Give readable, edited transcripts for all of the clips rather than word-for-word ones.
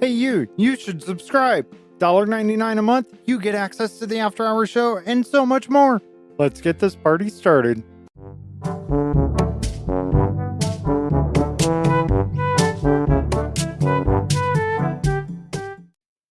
Hey you should subscribe. $1.99 a month, you get access to the After Hours show and so much more. Let's get this party started.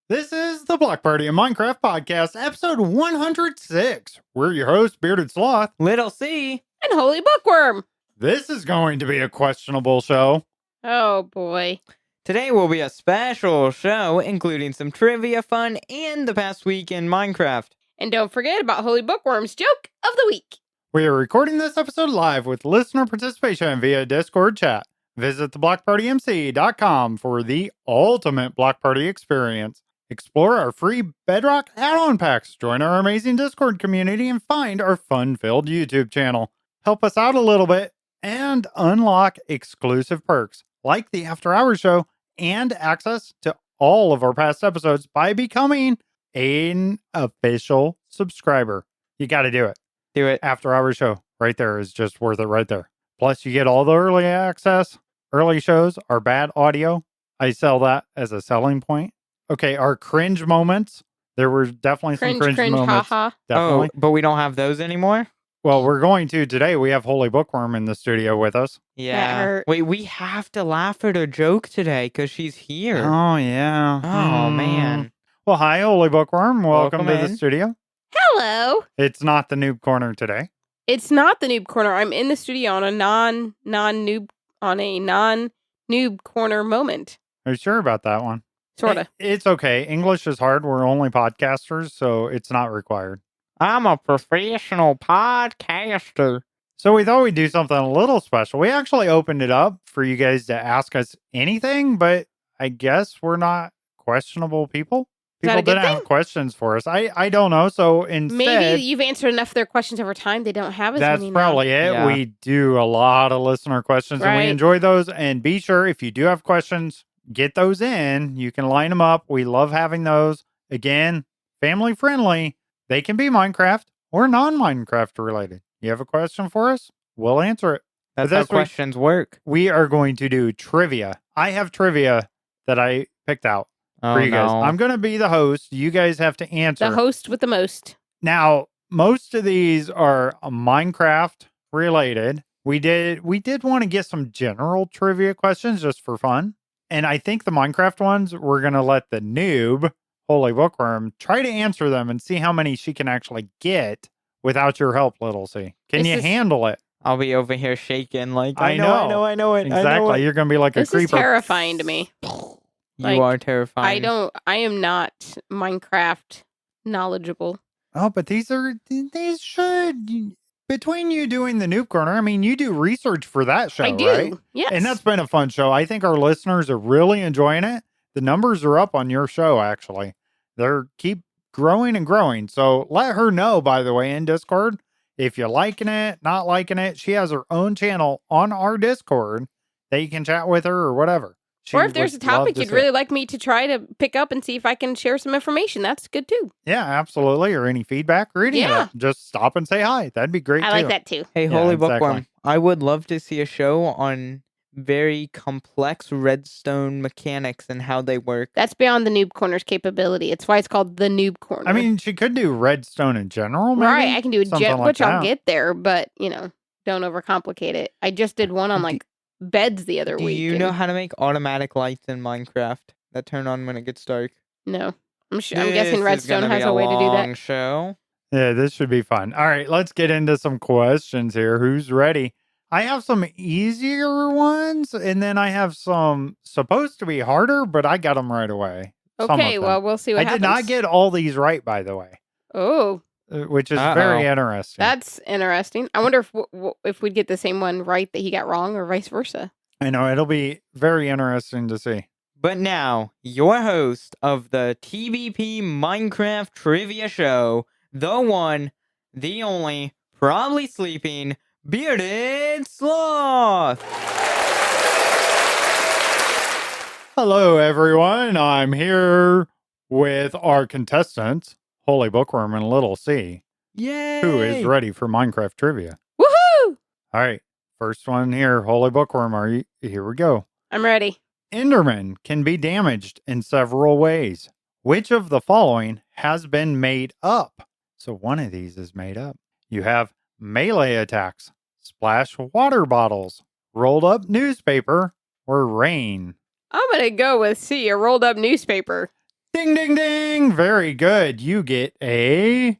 This is the Block Party of Minecraft podcast, episode 106. We're your hosts, Bearded Sloth, Little C, and HolyBookworm. This is going to be a questionable show. Oh boy. Today will be a special show, including some trivia fun and the past week in Minecraft. And don't forget about HolyBookworm's joke of the week. We are recording this episode live with listener participation via Discord chat. Visit theblockpartymc.com for the ultimate Block Party experience. Explore our free Bedrock add-on packs, join our amazing Discord community, and find our fun-filled YouTube channel. Help us out a little bit and unlock exclusive perks like the After Hours show and access to all of our past episodes by becoming an official subscriber. You got to do it. Do it. After Hours show right there is just worth it right there. Plus, you get all the early access, early shows, our bad audio. I sell that as a selling point. Okay, our cringe moments. There were definitely some cringe moments. Haha. Definitely. Oh, but we don't have those anymore? Well, we're going to today. We have HolyBookworm in the studio with us. Yeah. hurt. Wait, we have to laugh at her joke today because she's here. Oh, yeah. Oh, man. Well, hi, HolyBookworm. Welcome to the in. studio. Hello. It's not the noob corner today. It's not the noob corner. I'm in the studio on a non-noob corner moment. Are you sure about that one? Sorta. It's okay. English is hard. We're only podcasters, so it's not required. I'm a professional podcaster. So we thought we'd do something a little special. We actually opened it up for you guys to ask us anything, but I guess we're not questionable people. Is that People a good didn't have thing? questions for us. I don't know. So instead, Maybe you've answered enough of their questions over time. They don't have as that's many now. probably it. Yeah. We do a lot of listener questions and we Right. enjoy those. And be sure if you do have questions, get those in. You can line them up. We love having those. Again, family friendly. They can be Minecraft or non-Minecraft related. You have a question for us? We'll answer it. That's But how this week- questions work. We are going to do trivia. I have trivia that I picked out Oh, for you guys. no. I'm going to be the host. You guys have to answer. The host with the most. Now, most of these are Minecraft related. We did want to get some general trivia questions just for fun. And I think the Minecraft ones, we're going to let the noob, HolyBookworm, try to answer them and see how many she can actually get without your help, Little C. Can This you is- handle it? I'll be over here shaking like, I I know. know it. Exactly. You're going to be like This a is creeper. terrifying to me. Like, You are terrifying. I am not Minecraft knowledgeable. Oh, but these should, between you doing the Noob Corner, I mean, you do research for that show, I do. right? Yes. And that's been a fun show. I think our listeners are really enjoying it. The numbers are up on your show, actually. They're keep growing and growing. So let her know, by the way, in Discord, if you're liking it, not liking it. She has her own channel on our Discord that you can chat with her or whatever. She Or if there's a would love topic to you'd see really it. like me to try to pick up and see if I can share some information, that's good too. Yeah, absolutely. Or any feedback or any of Yeah. that. Just stop and say hi. That'd be great I too. like that too. Hey, Yeah, Holy exactly. Bookworm, I would love to see a show on very complex redstone mechanics and how they work. That's beyond the noob corner's capability. It's why it's called the noob corner. I mean, she could do redstone in general, maybe. right? I can do a Something jet, like which I'll that. get there, but don't overcomplicate it. I just did one on like beds the other Do week. you know how to make automatic lights in Minecraft that turn on when it gets dark? No, I'm This guessing is Redstone gonna has be a way to do long that. show. Yeah, this should be fun. All right, let's get into some questions here. Who's ready? I have some easier ones, and then I have some supposed to be harder, but I got them right away. Some of Okay, them. well we'll see what I happens. did not get all these right, by the way, Oh, which is very interesting. that's interesting. I wonder if we'd get the same one right that he got wrong, or vice versa. I know, it'll be very interesting to see. But now, your host of the TBP Minecraft Trivia Show, the one, the only, probably sleeping, Bearded Sloth! Hello, everyone. I'm here with our contestants, HolyBookworm and Little C, Yay! who is ready for Minecraft trivia. Woohoo! All right, first one here, HolyBookworm. Are you? Here we go. I'm ready. Enderman can be damaged in several ways. Which of the following has been made up? So one of these is made up. You have melee attacks, splash water bottles, rolled up newspaper, or rain. I'm going to go with C, a rolled up newspaper. Ding, ding, ding. Very good. You get a...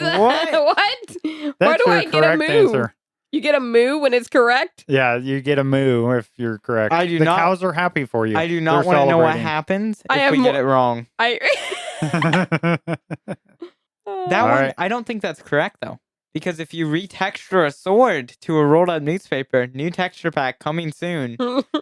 What? What? That's Why do your I get a correct moo? answer. You get a moo when it's correct? Yeah, you get a moo if you're correct. I do the not- cows are happy for you. I do not They're want to know what celebrating. happens I if have we get it wrong. That All one, right. I don't think that's correct, though. Because if you retexture a sword to a rolled up newspaper, new texture pack coming soon,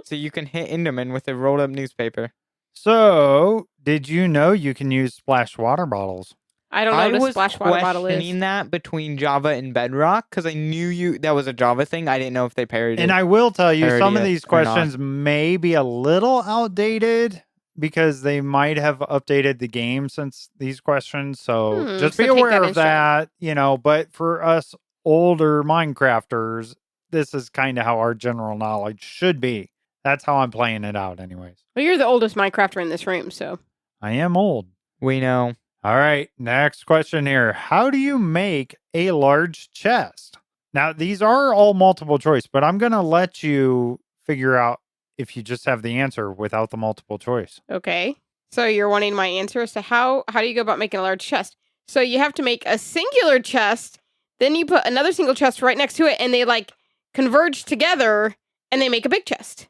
so you can hit Enderman with a rolled up newspaper. So, did you know you can use splash water bottles? I don't know I what a was splash water bottle questioning is. that between Java and Bedrock because I knew that was a Java thing. I didn't know if they parodied And it. I will tell you, some Parody of it these or not. questions may be a little outdated because they might have updated the game since these questions. So just so be take aware that of in stride. that, but for us older Minecrafters, this is kind of how our general knowledge should be. That's how I'm playing it out anyways. Well, you're the oldest Minecrafter in this room, so. I am old. We know. All right, next question here. How do you make a large chest? Now, these are all multiple choice, but I'm going to let you figure out if you just have the answer without the multiple choice. Okay. So you're wanting my answer as to how do you go about making a large chest? So you have to make a singular chest, then you put another single chest right next to it, and they like converge together, and they make a big chest.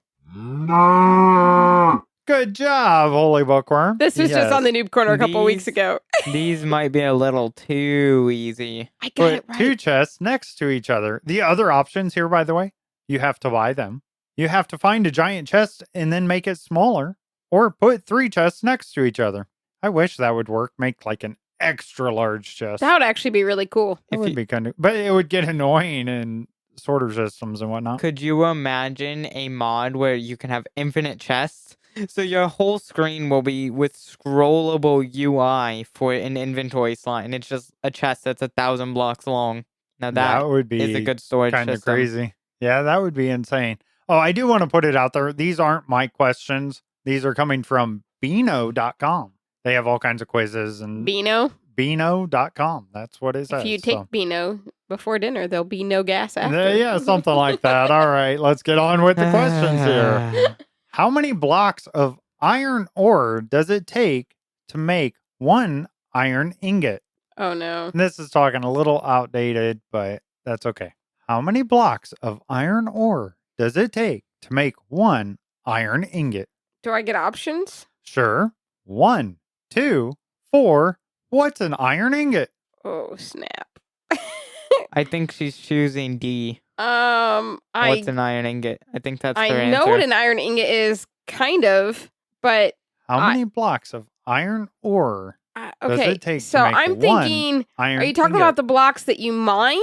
Good job, HolyBookworm. This was just on the noob corner a couple weeks These- ago. These might be a little too easy. I got Put it right. two chests next to each other. The other options here, by the way, you have to buy them. You have to find a giant chest and then make it smaller, or put three chests next to each other. I wish that would work. Make like an extra large chest. That would actually be really cool. That If would you- be kind of, but it would get annoying in sorter systems and whatnot. Could you imagine a mod where you can have infinite chests? So your whole screen will be with scrollable UI for an inventory slot, and it's just a chest that's 1,000 blocks long. Now That would is a be good storage kind of system. crazy. Yeah, that would be insane. Oh, I do want to put it out there. These aren't my questions. These are coming from Beano.com. They have all kinds of quizzes and Beano. Beano.com. That's what it says. If you take Beano before dinner, there'll be no gas after. Yeah, something like that. All right, let's get on with the questions here. How many blocks of iron ore does it take to make one iron ingot? Oh no. And this is talking a little outdated, but that's okay. How many blocks of iron ore does it take to make one iron ingot? Do I get options? Sure. 1, 2, 4. What's an iron ingot? Oh snap. I think she's choosing D. I What's an iron ingot? I think that's her know answer. what an iron ingot is, kind of, but How I- many blocks of iron ore does okay. it take So to make I'm one thinking, iron are you talking ingot? about the blocks that you mine,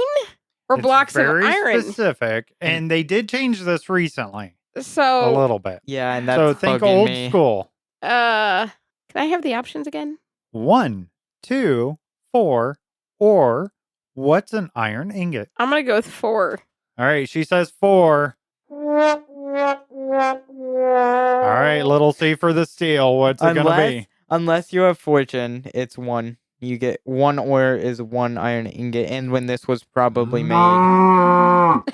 or It's blocks of very iron? specific, and they did change this recently a So, little bit. Yeah, and that's So think bugging old me. school. can I have the options again? 1, 2, 4, or what's an iron ingot? I'm gonna go with 4. All right, she says 4. All right, little C for the steal. What's it going to be? Unless you have fortune, it's 1. You get 1 ore is 1 iron ingot, and when this was probably made,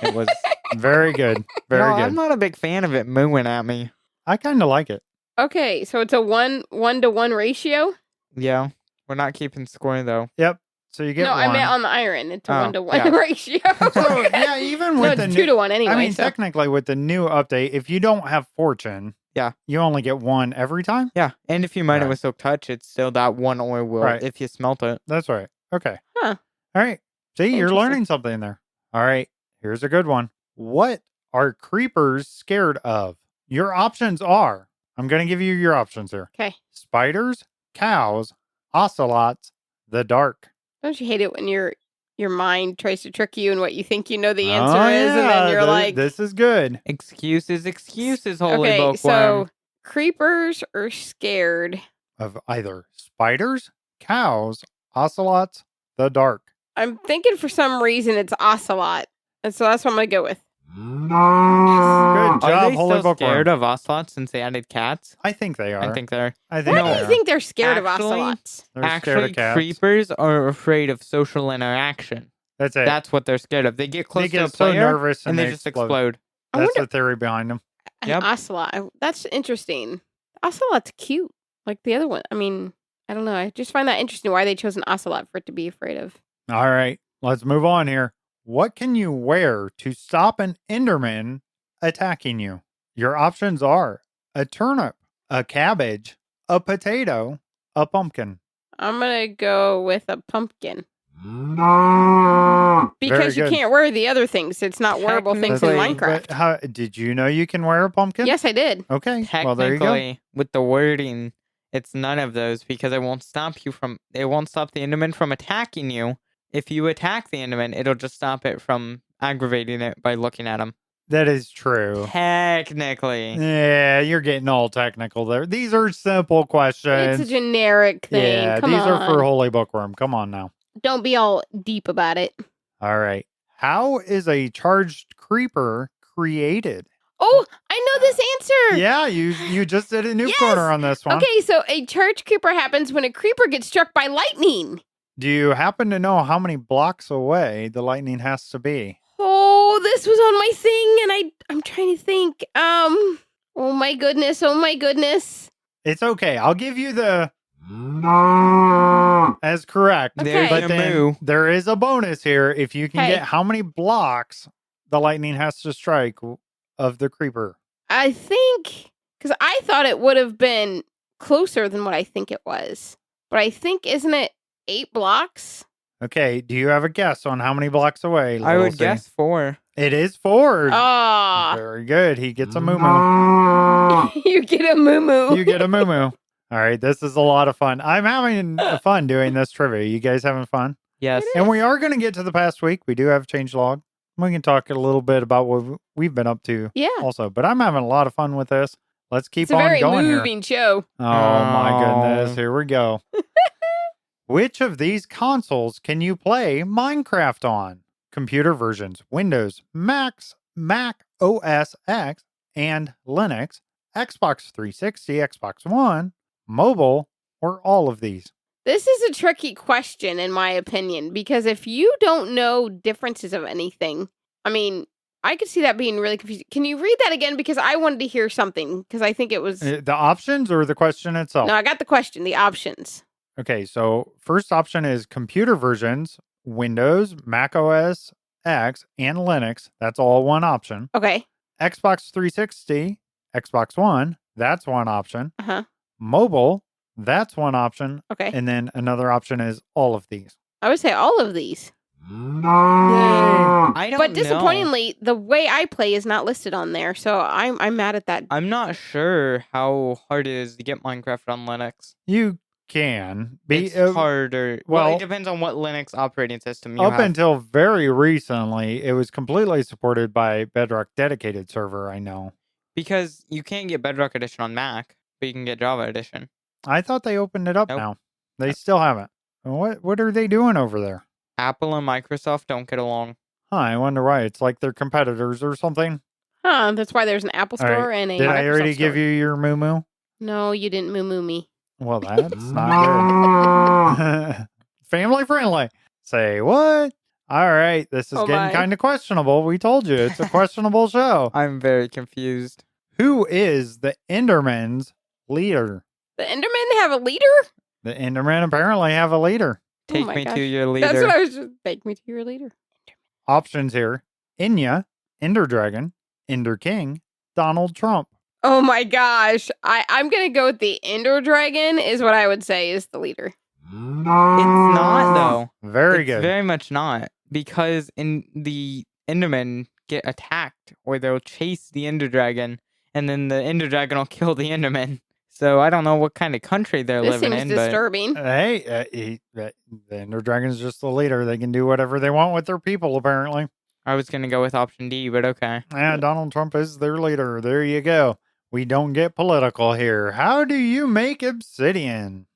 it was Very good. Very No, good. I'm not a big fan of it mooing at me. I kind of like it. Okay, so it's a 1-to-1 ratio. Yeah, we're not keeping score though. Yep. So you get No, one. I meant on the iron. It's a Oh, 1-to-1 yeah. ratio. So, yeah, even No, with it's the 2 new, to 1 anyway. I mean, so. technically with the new update, if you don't have fortune, Yeah. you only get 1 every time. Yeah, and if you mine it Right. with silk touch, it's still that 1 ore will Right. if you smelt it. That's right. Okay. Huh. All right. See, you're Interesting. learning something there. All right. Here's a good one. What are creepers scared of? Your options are, I'm going to give you your options here. Okay. Spiders, cows, ocelots, the dark. Don't you hate it when your mind tries to trick you and what you think you know the answer Oh, is, and yeah, then you're like, this is good. Excuses, holy okay, bookworm. so creepers are scared. Of either spiders, cows, ocelots, the dark. I'm thinking for some reason it's ocelot, and so that's what I'm gonna go with. Good Are job, they Holy still scared Bookworm. of ocelots since they added cats? I think they are. I think they're. I think Why they do you are. think they're scared of Actually- ocelots? They're scared Actually, of cats. creepers are afraid of social interaction. That's it. That's what they're scared of. They get close They to a get so player nervous and they just explode. I That's wonder, the theory behind them. an Yep. ocelot. That's interesting. Ocelot's cute, like the other one. I mean, I don't know. I just find that interesting why they chose an ocelot for it to be afraid of. All right, let's move on here. What can you wear to stop an Enderman attacking you? Your options are a turnip, a cabbage, a potato, a pumpkin. I'm gonna go with a pumpkin Very because you good. can't wear the other things. It's not wearable things in Technically, Minecraft. But how, did you know you can wear a pumpkin? Yes, I did. Okay, well, there you go. Technically, with the wording, it's none of those because it won't stop the Enderman from attacking you. If you attack the Enderman, it'll just stop it from aggravating it by looking at him. That is true. Technically. Yeah, you're getting all technical there. These are simple questions. It's a generic thing. Yeah, Come these on. are for Holy Bookworm. Come on now. Don't be all deep about it. All right. How is a charged creeper created? Oh, I know this answer. Yeah, you just did a new Yes! corner on this one. Okay, so a charge creeper happens when a creeper gets struck by lightning. Do you happen to know how many blocks away the lightning has to be? Oh, this was on my thing, and I'm trying to think. Oh my goodness. Oh my goodness. It's okay. I'll give you the as correct. Okay. There's But your then moo. there is a bonus here. If you can Okay. get how many blocks the lightning has to strike of the creeper. I think because I thought it would have been closer than what I think it was, but I think isn't it 8 blocks? Okay, do you have a guess on how many blocks away? I Little would C? guess 4. It is 4. Ah, Very good. He gets a moo. you get a moo moo. You get a moo. All right, this is a lot of fun. I'm having fun doing this trivia. You guys having fun? Yes. It And we are going to get to the past week. We do have a changelog. We can talk a little bit about what we've been up to Yeah, also. But I'm having a lot of fun with this. Let's keep it's a on very going here. moving show. Oh my goodness. Oh. Here we go. Which of these consoles can you play Minecraft on? Computer versions: Windows, Mac OS X, and Linux, Xbox 360, Xbox One, mobile, or all of these? This is a tricky question, in my opinion, because if you don't know differences of anything, I mean, I could see that being really confusing. Can you read that again? Because I wanted to hear something, because I think it was. The options or the question itself? No, I got the question, the options. Okay, so first option is computer versions: Windows, Mac OS X, and Linux. That's all one option. Okay. Xbox 360, Xbox One, that's one option. Uh huh. Mobile, that's one option. Okay. And then another option is all of these. I would say all of these. I don't But know. disappointingly, the way I play is not listed on there, so I'm mad at that. I'm not sure how hard it is to get Minecraft on Linux. You can be It's harder. Well, well, it depends on what Linux operating system you up have. until very recently, it was completely supported by Bedrock dedicated server, I know. Because you can't get Bedrock Edition on Mac, but you can get Java Edition. I thought they opened it up Nope. now. They still haven't. What are they doing over there? Apple and Microsoft don't get along. Huh, I wonder why. It's like they're competitors or something. Huh, that's why there's an Apple All right. store and a Did I Microsoft already give store. you your moo? No, you didn't moo me. Well, that's not good. Family friendly. Say what? All right, this is Oh, getting my. kind of questionable. We told you it's a questionable show. I'm very confused. Who is the Enderman's leader? The Endermen have a leader? The Endermen apparently have a leader. Oh Take my me gosh. to your leader. That's what I was just. Take me to your leader. Options here: Inya, Ender Dragon, Ender King, Donald Trump. Oh my gosh. I'm going to go with the Ender Dragon, is what I would say is the leader. It's not, though. Very It's good. very much not. Because in the Endermen get attacked, or they'll chase the Ender Dragon, and then the Ender Dragon will kill the Enderman. So I don't know what kind of country they're This living seems in, disturbing. Hey, the Ender Dragon's just the leader. They can do whatever they want with their people, apparently. but I was going to go with option D, but okay. Yeah, Donald Trump is their leader. There you go. We don't get political here. How do you make obsidian?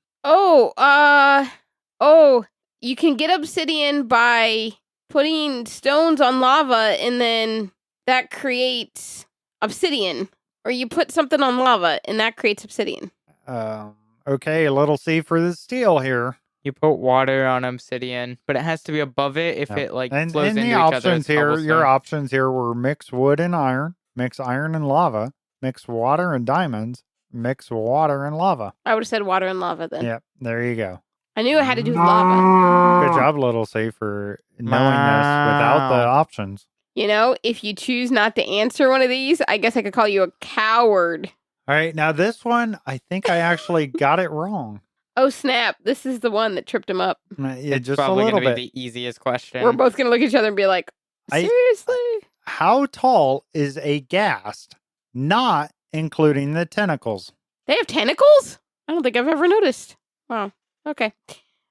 You can get obsidian by putting stones on lava and then that creates obsidian. Or you put something on lava, and that creates obsidian. Okay, a little C for the steel here. You put water on obsidian, but it has to be above it. If it like and flows into the each other, options it's here, cobblestone. your options here were mix wood and iron, mix iron and lava, mix water and diamonds, mix water and lava. I would have said water and lava then. Yep, there you go. I knew it had to do with lava. Good job, Little C, for knowing this without the options. You know, if you choose not to answer one of these, I guess I could call you a coward. All right, now this one, I think I actually got it wrong. Oh, snap. This is the one that tripped him up. Yeah, It's just a probably little gonna bit. be the easiest question. We're both going to look at each other and be like, seriously? How tall is a ghast, not including the tentacles? They have tentacles? I don't think I've ever noticed. Wow. Okay.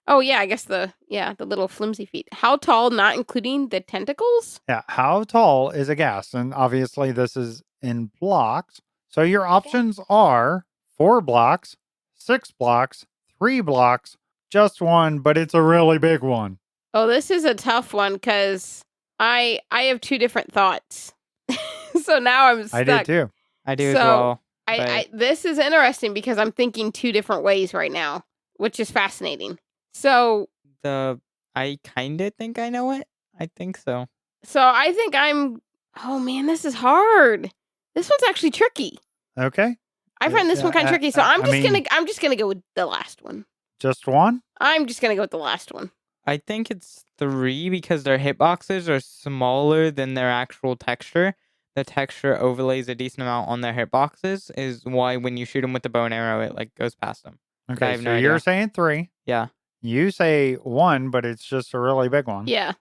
Oh, yeah, I guess the little flimsy feet. How tall, not including the tentacles? Yeah, how tall is a ghast? And obviously this is in blocks. So your options are 4 blocks, 6 blocks, 3 blocks, just 1, but it's a really big one. Oh, this is a tough one because I have 2 different thoughts. So now I'm stuck. I did too. I do as So, well. I this is interesting because I'm thinking 2 different ways right now, which is fascinating. So I kind of think I know it. I think so. I think oh man, this is hard. This one's actually tricky. Okay. I find this one kind of tricky, so I'm just gonna go with the last one. Just 1? I'm just gonna go with the last one. I think it's 3 because their hitboxes are smaller than their actual texture. The texture overlays a decent amount on their hitboxes, is why when you shoot them with the bow and arrow, it like goes past them. Okay, I have so no you're idea. saying 3. Yeah. You say 1, but it's just a really big one. Yeah.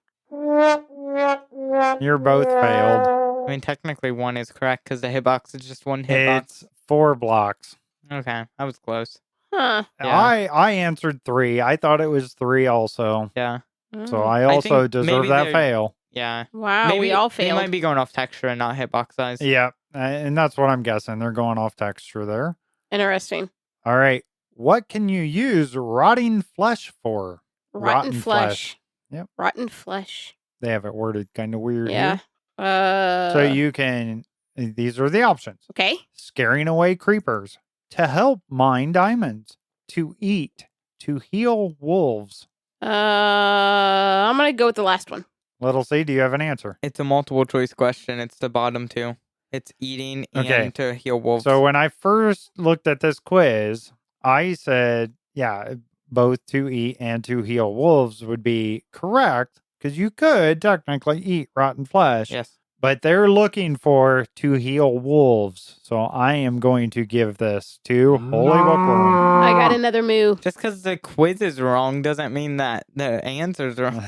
You're both failed. I mean, technically 1 is correct because the hitbox is just 1 hitbox. It's 4 blocks. Okay, I was close. Huh. Yeah. I answered 3. I thought it was 3 also. Yeah. So I also think deserve maybe that they're- fail. Yeah. Wow, Maybe we all They failed. might be going off texture and not hitbox size. Yeah, and that's what I'm guessing. They're going off texture there. Interesting. All right. What can you use rotting flesh for? Rotten flesh. Yep. Rotten flesh. They have it worded kind of weird Yeah. here. So you can, these are the options. Okay. Scaring away creepers, to help mine diamonds, to eat, to heal wolves. I'm gonna go with the last one. Little C, do you have an answer? It's a multiple choice question. It's the bottom 2. It's eating Okay. and to heal wolves. So when I first looked at this quiz, I said, yeah, both to eat and to heal wolves would be correct because you could technically eat rotten flesh. Yes. But they're looking for to heal wolves. So I am going to give this to HolyBookworm. I got another moo. Just because the quiz is wrong doesn't mean that the answer's wrong.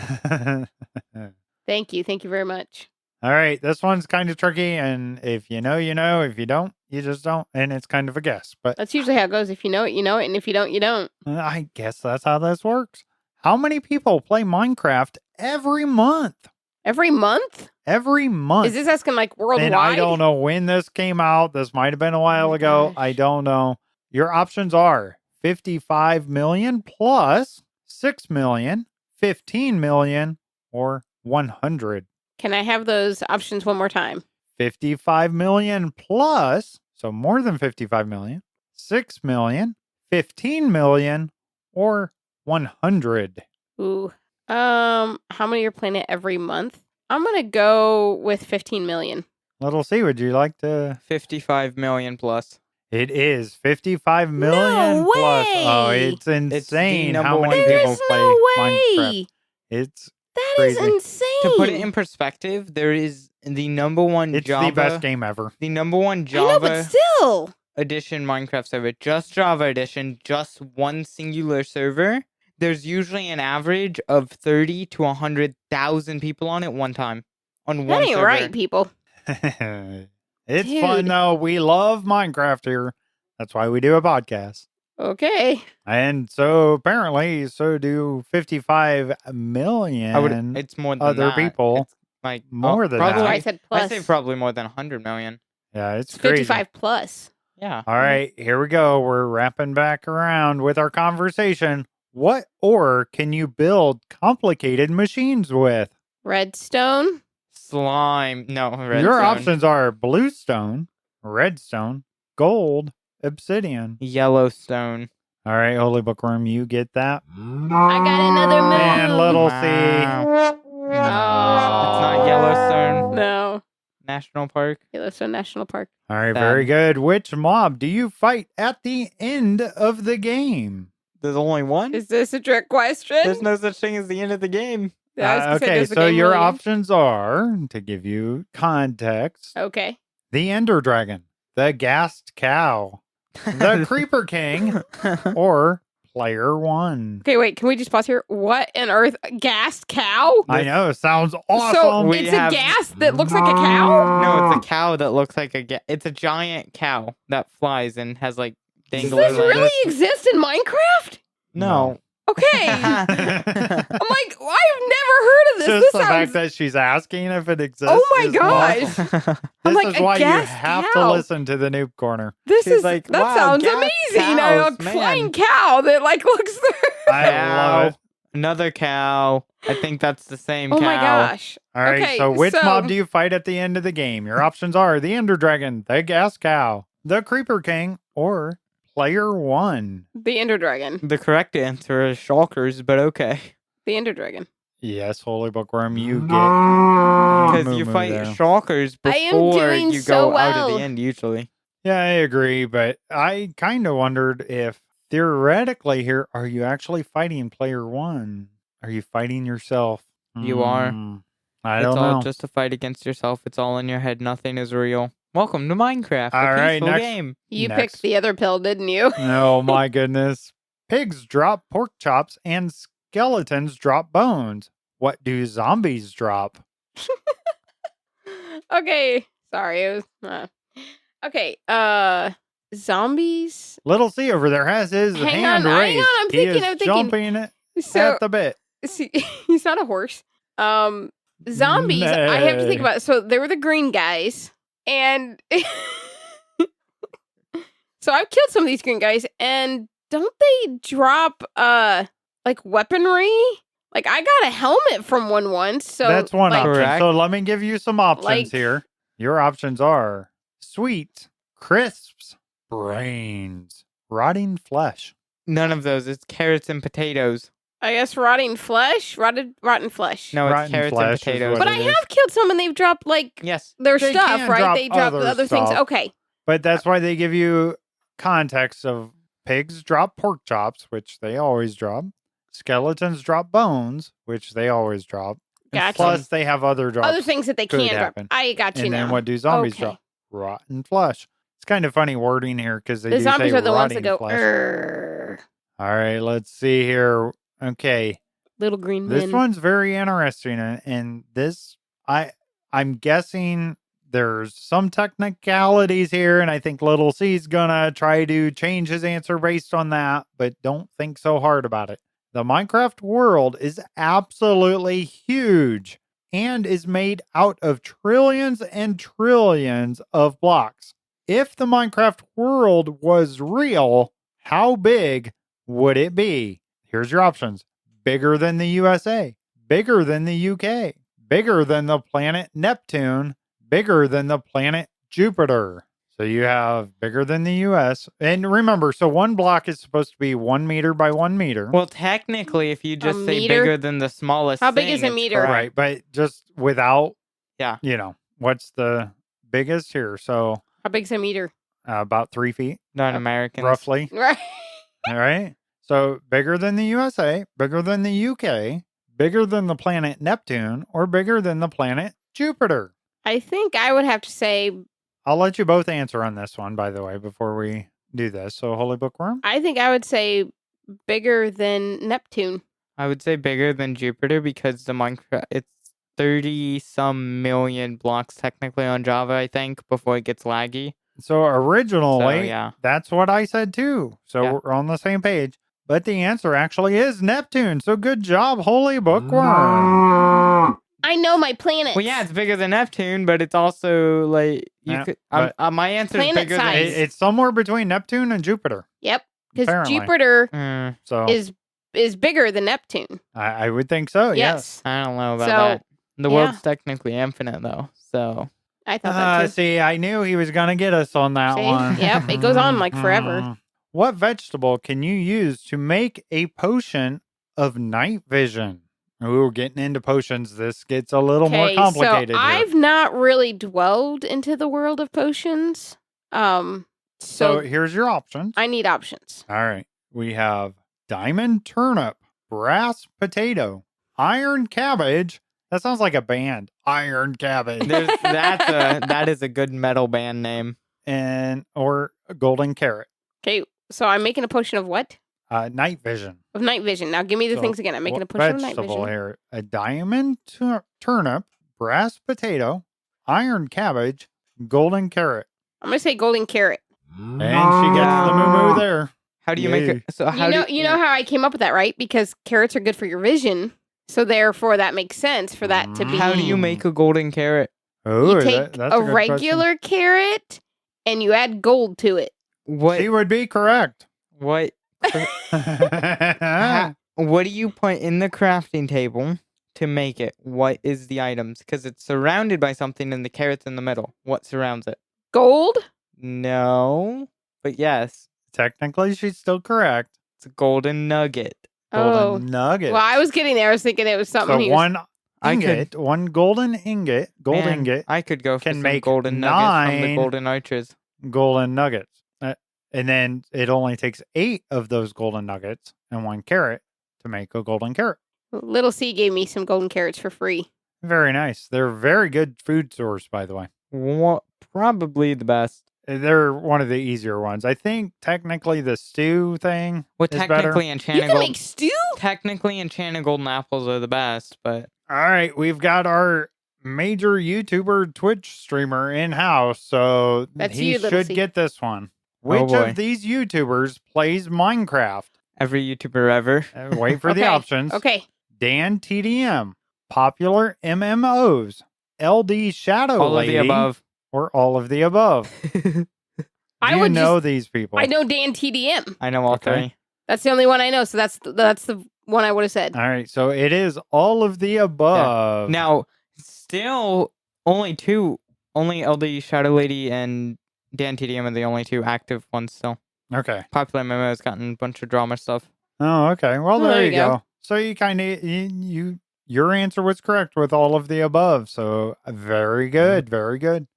Thank you. Thank you very much. All right. This one's kind of tricky. And if you know, you know. If you don't, you just don't. And it's kind of a guess. But That's usually how it goes. If you know it, you know it. And if you don't, you don't. I guess that's how this works. How many people play Minecraft every month? Every month? Every month. Is this asking like worldwide? And I don't know when this came out. This might have been a while ago. gosh. I don't know. Your options are 55 million plus 6 million, 15 million, or 100. Can I have those options one more time? 55 million plus, so more than 55 million, 6 million, 15 million, or 100. Ooh. How many are playing it every month? I'm gonna go with 15 million. Little C, would you like to? 55 million plus. It is 55 million plus. Oh, way! it's insane number how many one people There's play no Minecraft. way. It's That is crazy. insane. To put it in perspective, there is the number one Java. the best game ever. The number one I know, Java but still. edition Minecraft server, just Java edition, just one singular server. There's usually an average of 30 to 100,000 people on it one time. On That one ain't server. right, people. It's fun Dude. though. We love Minecraft here. That's why we do a podcast. Okay. And so apparently, so do 55 million It's more than other that. people. It's like More than probably, That's that. why I said plus. I say probably more than 100 million. Yeah, it's It's crazy. 55 plus. Yeah. All right, here we go. We're wrapping back around with our conversation. What ore can you build complicated machines with? Redstone. Slime. No, redstone. Your options are bluestone, redstone, gold, obsidian. Yellowstone. All right, Holy Bookworm, you get that. I got another move. And little C. Wow. Oh. It's not Yellowstone No. National Park. Yellowstone National Park. All right, Sad. very good. Which mob do you fight at the end of the game? There's only one? Is this a trick question? There's no such thing as the end of the game. Yeah, I was gonna say, Okay, does the so game your really end? options are, to give you context, Okay. the Ender Dragon, the Gassed Cow, the Creeper King, or Player One. Okay, wait. Can we just pause here? What on earth? Gassed cow? I know, sounds So awesome. We it's have- a gas that looks like a cow? No, it's a cow that looks like it's a giant cow that flies and has like Does dangly this legs. really exist in Minecraft? No. Okay. I'm like, well, I've never heard of this. Just This the sounds... fact that she's asking if it exists. Oh my is gosh. awesome. I'm This like, is a why you gassed have to cow. listen to the Noob Corner. This She's is like, that wow, sounds gassed amazing. cows, A man. flying cow that like looks through. I love it. Another cow. I think that's the same Oh cow. my gosh. All right, Okay, so which so- mob do you fight at the end of the game? Your options are the Ender Dragon, the Gas Cow, the Creeper King, or Player One. The Ender Dragon. The correct answer is Shulkers, but okay. The Ender Dragon. Yes, Holy Bookworm, you get Because moo you moo fight there. Shulkers I am before doing you so go out at well. the end, usually. Yeah, I agree, but I kind of wondered if theoretically here, are you actually fighting Player One? Are you fighting yourself? You are. I It's don't all know. just a fight against yourself. It's all in your head. Nothing is real. Welcome to Minecraft, All a right, peaceful next- game. You Next. picked the other pill, didn't you? Oh my goodness. Pigs drop pork chops and skeletons drop bones. What do zombies drop? Okay. Sorry. It was, okay. Zombies. Little C over there has his Hang hand on, raised. hang on, I'm He thinking, is I'm thinking. jumping So at the bit. see, he's not a horse. Zombies. I have to think Nay. about it. So they were the green guys, and so I've killed some of these green guys, and don't they drop like weaponry? Like I got a helmet from one once, so That's one like, option. Correct. So let me give you some options Like- here. Your options are sweet, crisps, brains, rotting flesh. None of those. It's carrots and potatoes. I guess rotten flesh. Rotten flesh. No, it's Rotten carrots and flesh is potatoes. what but it I is. have killed some, and they've dropped like Yes. their They stuff, can right? drop They drop other other things. stuff. Okay. But that's why they give you context of pigs drop pork chops, which they always drop. Skeletons drop bones, which they always drop. And Gotcha. Plus, they have other drops. Other things that they could can drop. happen. I got you And now. then what do zombies Okay. drop? Rotten flesh. It's kind of funny wording here because they The do zombies say are the ones rotting that go, flesh. "Urgh." All right, let's see here. Okay, Little green this men. one's very interesting, and this I'm guessing there's some technicalities here, and I think Little C's gonna try to change his answer based on that, but don't think so hard about it. The Minecraft world is absolutely huge and is made out of trillions and trillions of blocks. If the Minecraft world was real, how big would it be? Here's your options. Bigger than the USA, bigger than the UK, bigger than the planet Neptune, bigger than the planet Jupiter. So you have bigger than the US. And remember, so one block is supposed to be 1 meter by 1 meter. Well, technically, if you just say meter? bigger than the smallest How big thing, is a it's meter? correct. Right. But just without, Yeah. what's the biggest here? So How big's a meter? about 3 feet, Non-Americans. roughly. Right. All right. So bigger than the USA, bigger than the UK, bigger than the planet Neptune, or bigger than the planet Jupiter. I think I would have to say, I'll let you both answer on this one, by the way, before we do this. So, Holy Bookworm? I think I would say bigger than Neptune. I would say bigger than Jupiter because the Minecraft, it's 30 some million blocks technically on Java, I think, before it gets laggy. So, originally, So, yeah. that's what I said too. So, Yeah. we're on the same page. But the answer actually is Neptune. So, good job, Holy Bookworm. I know my planet. Well, yeah, it's bigger than Neptune, but it's also like you Yeah, could. but- My answer is Planet bigger size. It's somewhere between Neptune and Jupiter. Yep. Because Apparently. Jupiter than. So, is bigger than Neptune. I would think so, yes. Yes. I don't know about So that. The world's technically infinite, though, so... I thought that too. See, I knew he was going to get us on that See? one. Yep, it goes on like forever. What vegetable can you use to make a potion of night vision? Ooh, getting into potions, this gets a little more complicated so here. I've not really dwelled into the world of potions. So here's your options. I need options. All right. We have diamond turnip, brass potato, iron cabbage. That sounds like a band. Iron cabbage. That is a good metal band name. Or golden carrot. Okay, so I'm making a potion of what? Night vision. Of night vision. Now give me the things again. I'm making a potion of night vision. Here? A diamond turnip, brass potato, iron cabbage, golden carrot. I'm gonna say golden carrot. And she gets the moo there. How do you make it? So you know how I came up with that, right? Because carrots are good for your vision. So therefore, that makes sense for that to be. How do you make a golden carrot? Oh, you take that's a regular carrot and you add gold to it. What? She would be correct. What? What do you put in the crafting table to make it? What is the items? Because it's surrounded by something and the carrot's in the middle. What surrounds it? Gold? No, but yes. Technically, she's still correct. It's a golden nugget. Golden nugget. Well, I was getting there. I was thinking it was something. So one ingot, one golden ingot, ingot. I could go for can some make golden nuggets from the golden archers. Golden nuggets. And then it only takes 8 of those golden nuggets and 1 carrot to make a golden carrot. Little C gave me some golden carrots for free. Very nice. They're very good food source, by the way. Probably the best. They're one of the easier ones. I think technically the stew thing is technically better. Enchanted you can make stew? Technically Enchanted Golden Apples are the best, but... All right, we've got our major YouTuber Twitch streamer in-house, so he should get this one. Which of these YouTubers plays Minecraft? Every YouTuber ever. Wait for the options. Okay. Dan TDM, popular MMOs, LD Shadow all Lady, of the above. Or all of the above. I would know these people. I know Dan TDM. I know all three. That's the only one I know, so that's the one I would have said. All right, so it is all of the above. Yeah. Now, still only LD Shadow Lady and Dan TDM are the only 2 active ones still. Okay. Popular MMO has gotten a bunch of drama stuff. Oh, okay. Well, there you go. So you kind of your answer was correct with all of the above. So very good, very good.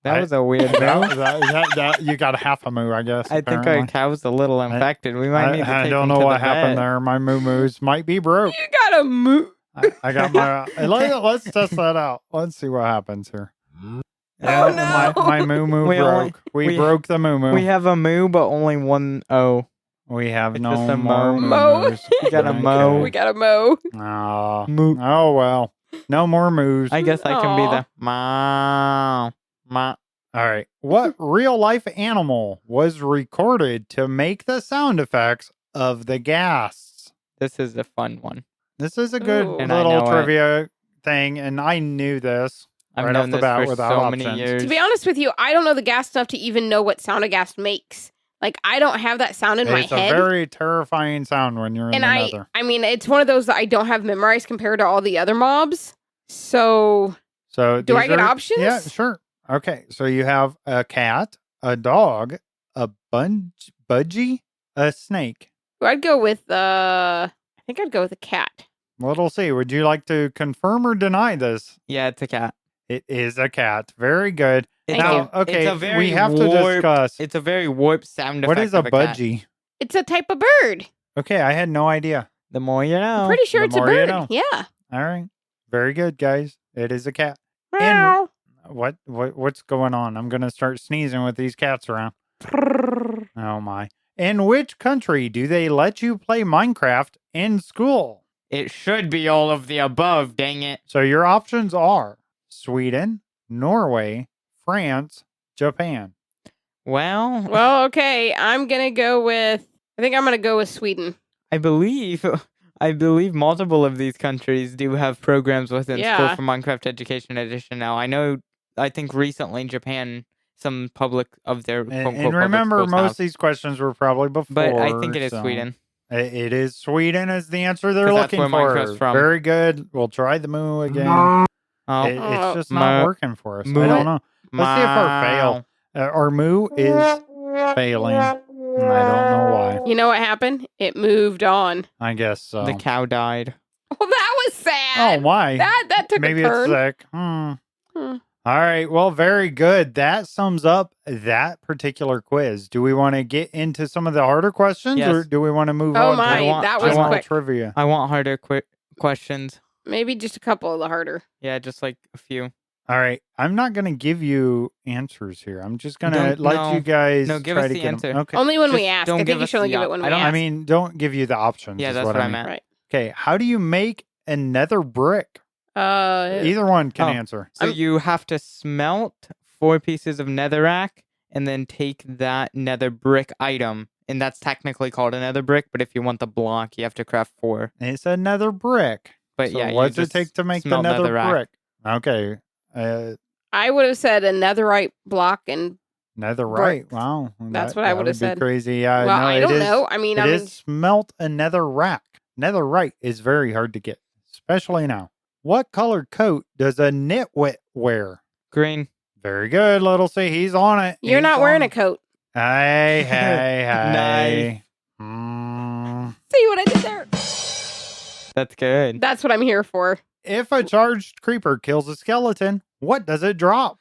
That was a weird that you got half a moo, I guess. I think our cow's a little infected. We might need to take I don't know what happened there. My moo-moos might be broke. You got a moo. I got my... let's test that out. Let's see what happens here. Oh, no. My moo-moo broke. We broke the moo-moo. We have a moo, but only 1 O. We have it's no just a more mo. We got a mo. We got a mo. Moo. Oh, well. No more moos. I guess I can be the ma. All right. What real-life animal was recorded to make the sound effects of the gas? This is a fun one. This is a good little trivia thing, and I knew this. I've known this for so many years. To be honest with you, I don't know the gas stuff to even know what sound a gas makes. Like, I don't have that sound in my head. It's a very terrifying sound when you're in the nether. I mean, it's one of those that I don't have memorized compared to all the other mobs. So do I get options? Yeah, sure. Okay, so you have a cat, a dog, a budgie, a snake. I'd go with I think I'd go with a cat. Little C, would you like to confirm or deny this? Yeah, it's a cat. It is a cat. Very good. Now, okay, we have to discuss. It's a very warped sound effect. What is a budgie? It's a type of bird. Okay, I had no idea. The more you know. I'm pretty sure it's a bird. You know. Yeah. All right. Very good, guys. It is a cat. Meow. And what's going on? I'm going to start sneezing with these cats around. Oh, my. In which country do they let you play Minecraft in school? It should be all of the above, dang it. So your options are Sweden, Norway, France, Japan. Well, okay. I think I'm going to go with Sweden. I believe multiple of these countries do have programs within school for Minecraft Education Edition now. I think recently Japan, some public of their and remember, most of these questions were probably before. But I think it is Sweden. It is Sweden is the answer they're 'Cause that's looking where for. Minecraft's from. Very good. We'll try the moo again. Oh, It's just not Moo. working for us. I Moo. don't know. Let's see if our fail. Our moo is failing. I don't know why. You know what happened? It moved on. I guess so. The cow died. Well, that was sad. Oh, why? That took Maybe a turn. it's sick. All right. Well, very good. That sums up that particular quiz. Do we want to get into some of the harder questions, Yes. or do we want to move Oh on my, to that was general quick. trivia? I want harder questions. Maybe just a couple of the harder. Yeah, just like a few. All right. I'm not going to give you answers here. I'm just going to Don't- let no. you guys No, give try us to the get 'em. answer. Okay. Only when we Just ask. don't I give think you us should only the give it op- when I we don't- ask. I mean, don't give you the options. Yeah, is that's what what I mean. meant. Right. Okay. How do you make a nether brick? Either one can answer. So you have to smelt 4 pieces of netherrack and then take that nether brick item. And that's technically called a nether brick, but if you want the block, you have to craft 4. It's a nether brick. But So yeah, what's you it just take to make the smelt nether netherrack. brick? Okay. I would have said a netherite block, and Netherite. Brick. Wow. That's what I that would have be said. crazy. well, no, I it don't is- know. I mean, It I mean, is smelt a nether rack. Netherite is very hard to get, especially now. What colored coat does a nitwit wear? Green. Very good, Little C. He's on it. you're He's not wearing on a coat. Hey, hey, Nice. hey. Mm. See what I did there? That's good. That's what I'm here for. If a charged creeper kills a skeleton, what does it drop?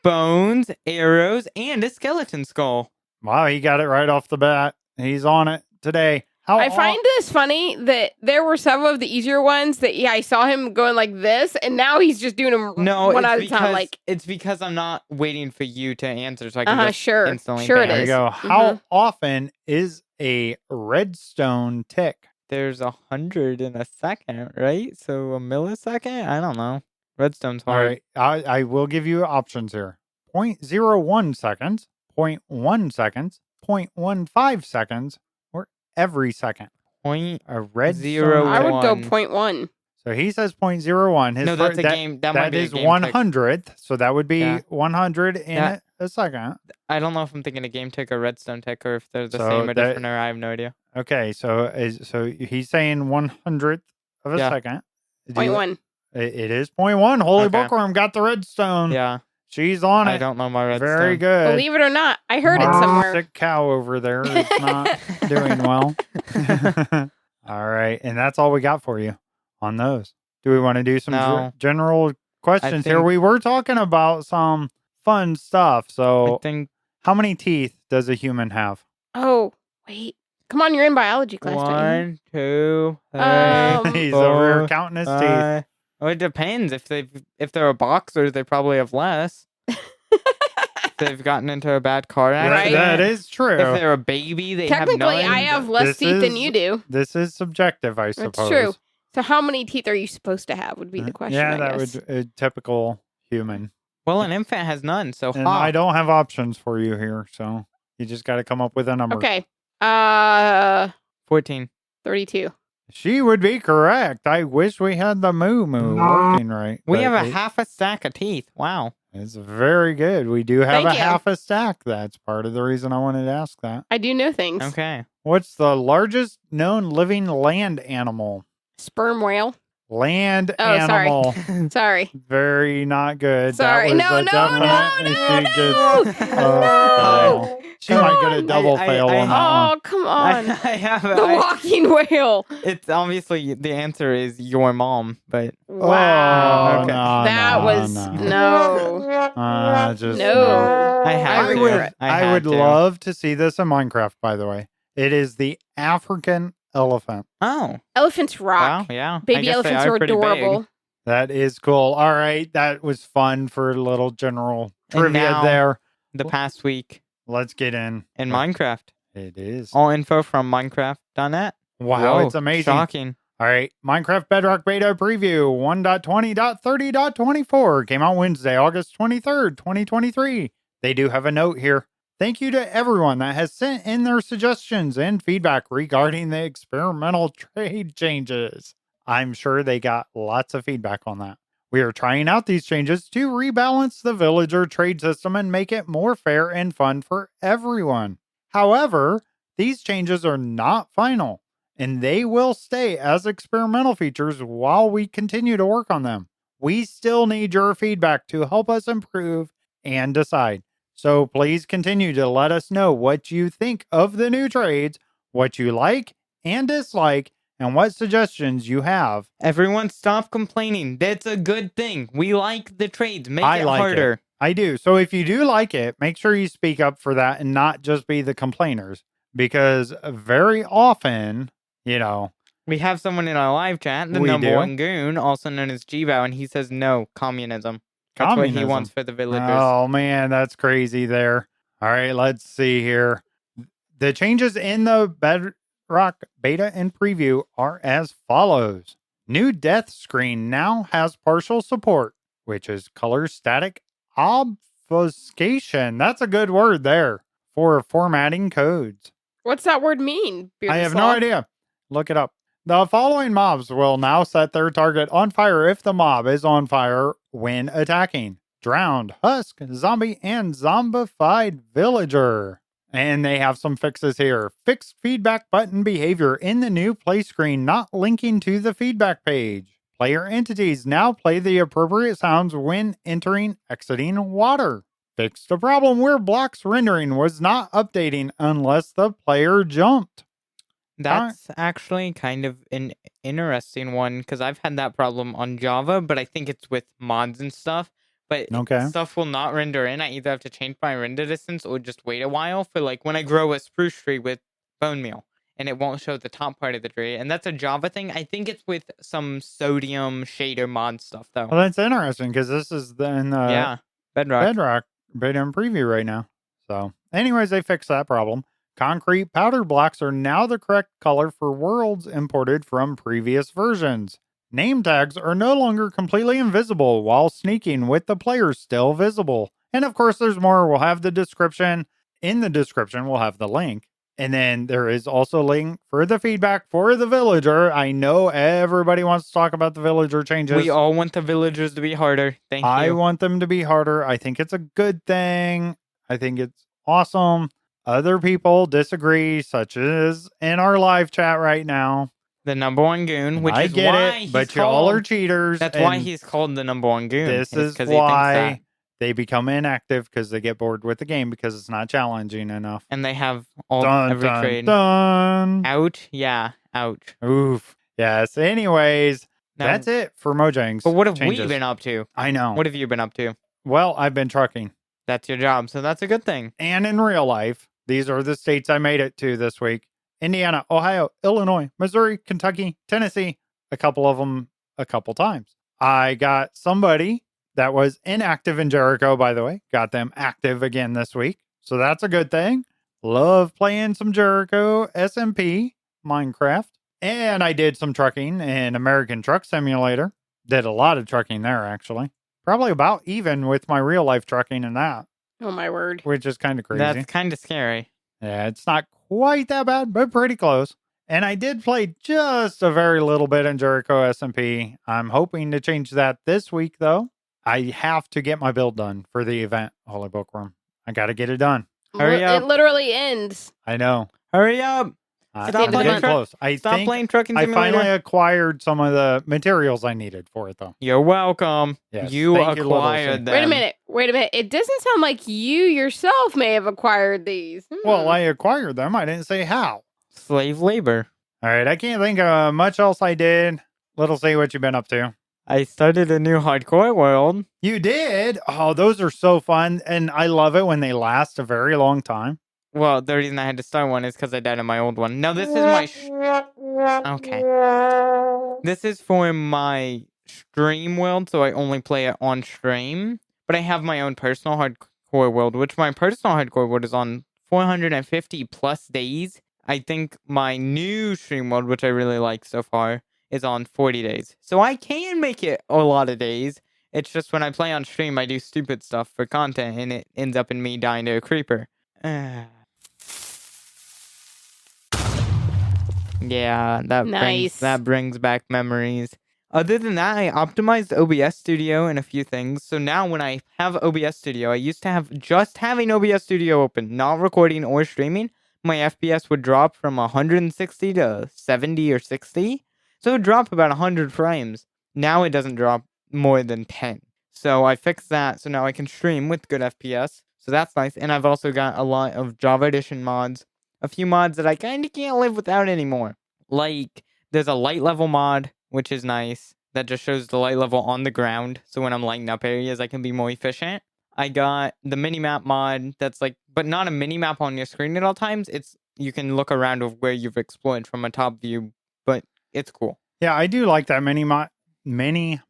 Bones, arrows, and a skeleton skull. Wow, he got it right off the bat. He's on it today. I find this funny that there were some of the easier ones that I saw him going like this, and now he's just doing them No, one it's at a because, time. Like, it's because I'm not waiting for you to answer, so I can just sure, instantly sure it bam. There you is. go. How often is a redstone tick? There's 100 in a second, right? So a millisecond? I don't know. Redstone's All hard. right. I will give you options here. 0.01 seconds, 0.1 seconds, 0.15 seconds, or every second. Point. A redstone Zero I would go one. 0.1. So he says 0.01. His No, that's a that, game. That might that be a is game 100th. So that would be Yeah. 100 in That- a second. I don't know if I'm thinking a game tick or redstone tick, or if they're the So same or that- different, or I have no idea. Okay. So he's saying 100th of a Yeah. second. Do you- 0.1. It is 0.1. Holy Okay. Bookworm got the redstone. Yeah, She's on it. I don't know my redstone. Very good. Believe it or not, I heard it Our somewhere. sick cow over there is not doing well. All right. And that's all we got for you on those. Do we want to do some No. general questions here? think- We were talking about some fun stuff. I So, think how many teeth does a human have? Oh, wait. Come on, you're in biology class. don't you? 1, 2, 3. He's over here four, counting his teeth. 5. Well, it depends. If they're boxers, they probably have less. If they've gotten into a bad car accident. That is true. If they're a baby, they have Technically, none. I have less This teeth than is- you do. This is subjective, I suppose. That's true. So, how many teeth are you supposed to have? Would be the question. Yeah, I that guess. would a typical human. Well, an infant has none, so And ha. I don't have options for you here, so you just got to come up with a number. Okay. 14. 32. She would be correct. I wish we had the moo working right. We but have a it- half a stack of teeth. Wow. It's very good. We do have Thank a you. half a stack. That's part of the reason I wanted to ask that. I do know things. Okay. What's the largest known living land animal? Sperm whale. Land Oh, sorry. animal. Sorry. Very not good. Sorry. That was No, a no, definite. no, She no, gets- no. She might get a on. double I- fail I- on that one. Oh, come on. I have The walking whale. It's obviously the answer is your mom, but Wow. Oh, Okay. no, That no, was no. no. Just No. I had I to. regret. I would had to. love to see this in Minecraft, by the way. It is the African elephant. Oh, Elephants rock. wow, yeah. I Baby guess they elephants are pretty big. adorable. That is cool. All right. That was fun for a little general And trivia now- there. The past week Let's get in. in Minecraft. It is. All info from Minecraft.net. Wow, Whoa, it's amazing. Shocking. All right. Minecraft Bedrock Beta Preview 1.20.30.24 came out Wednesday, August 23rd, 2023. They do have a note here. Thank you to everyone that has sent in their suggestions and feedback regarding the experimental trade changes. I'm sure they got lots of feedback on that. We are trying out these changes to rebalance the villager trade system and make it more fair and fun for everyone. However, these changes are not final, and they will stay as experimental features while we continue to work on them. We still need your feedback to help us improve and decide. So please continue to let us know what you think of the new trades, what you like and dislike, and what suggestions you have. Everyone stop complaining. That's a good thing. We like the trades. Make it harder. It. I do. So if you do like it, make sure you speak up for that and not just be the complainers. Because very often, we have someone in our live chat, the number one goon, also known as G-Bow, and he says no, communism. That's what he wants for the villagers. Oh, man, that's crazy there. All right, let's see here. The changes in the Bedrock beta and preview are as follows. New death screen now has partial support, which is color static obfuscation. That's a good word there for formatting codes. What's that word mean? I have no idea. Look it up. The following mobs will now set their target on fire if the mob is on fire when attacking. Drowned, husk, zombie, and zombified villager. And they have some fixes here. Fixed feedback button behavior in the new play screen, not linking to the feedback page. Player entities now play the appropriate sounds when entering, exiting water. Fixed a problem where blocks rendering was not updating unless the player jumped. That's actually kind of an interesting one because I've had that problem on Java, but I think it's with mods and stuff. But stuff will not render in. I either have to change my render distance or just wait a while for like when I grow a spruce tree with bone meal and it won't show the top part of the tree. And that's a Java thing. I think it's with some sodium shader mod stuff though. Well, that's interesting because this is in Bedrock beta and preview right now. So anyways, they fixed that problem. Concrete powder blocks are now the correct color for worlds imported from previous versions. Name tags are no longer completely invisible while sneaking with the player still visible. And of course, there's more. We'll have the description. In the description, we'll have the link. And then there is also a link for the feedback for the villager. I know everybody wants to talk about the villager changes. We all want the villagers to be harder. Thank you. I want them to be harder. I think it's a good thing. I think it's awesome. Other people disagree, such as in our live chat right now. The number one goon, which I is get why it, but y'all are cheaters. That's why he's called the number one goon. This is why they become inactive because they get bored with the game because it's not challenging enough. And they have all every trade. Ouch. Yeah. Ouch. Oof. Yes. Anyways, that's it for Mojang's. But what have we been up to? I know. What have you been up to? Well, I've been trucking. That's your job, so that's a good thing. And in real life, these are the states I made it to this week. Indiana, Ohio, Illinois, Missouri, Kentucky, Tennessee. A couple of them a couple times. I got somebody that was inactive in Jericho, by the way. Got them active again this week. So that's a good thing. Love playing some Jericho SMP Minecraft. And I did some trucking in American Truck Simulator. Did a lot of trucking there, actually. Probably about even with my real life trucking and that. Oh, my word. Which is kind of crazy. That's kind of scary. Yeah, it's not quite that bad, but pretty close. And I did play just a very little bit in Jericho SMP. I'm hoping to change that this week, though. I have to get my build done for the event, HolyBookworm. I got to get it done. Hurry up. It literally ends. I know. Hurry up. Stop playing close. Stop playing Trucking Simulator. I finally acquired some of the materials I needed for it, though. You're welcome. Yes, you acquired them. Wait a minute. It doesn't sound like you yourself may have acquired these. Well, I acquired them. I didn't say how. Slave labor. All right. I can't think of much else I did. Little see what you've been up to. I started a new hardcore world. You did? Oh, those are so fun. And I love it when they last a very long time. Well, the reason I had to start one is because I died on my old one. No, this is my... Okay. This is for my stream world, so I only play it on stream. But I have my own personal hardcore world, which my personal hardcore world is on 450 plus days. I think my new stream world, which I really like so far, is on 40 days. So I can make it a lot of days. It's just when I play on stream, I do stupid stuff for content, and it ends up in me dying to a creeper. Yeah, that brings back memories. Other than that, I optimized OBS Studio and a few things. So now when I have OBS Studio, I used to have just having OBS Studio open, not recording or streaming, my FPS would drop from 160 to 70 or 60. So it would drop about 100 frames. Now it doesn't drop more than 10. So I fixed that, so now I can stream with good FPS. So that's nice. And I've also got a lot of Java Edition mods. A few mods that I kind of can't live without anymore. Like, there's a light level mod, which is nice. That just shows the light level on the ground. So when I'm lighting up areas, I can be more efficient. I got the minimap mod that's like, but not a minimap on your screen at all times. It's, you can look around of where you've explored from a top view, but it's cool. Yeah, I do like that mini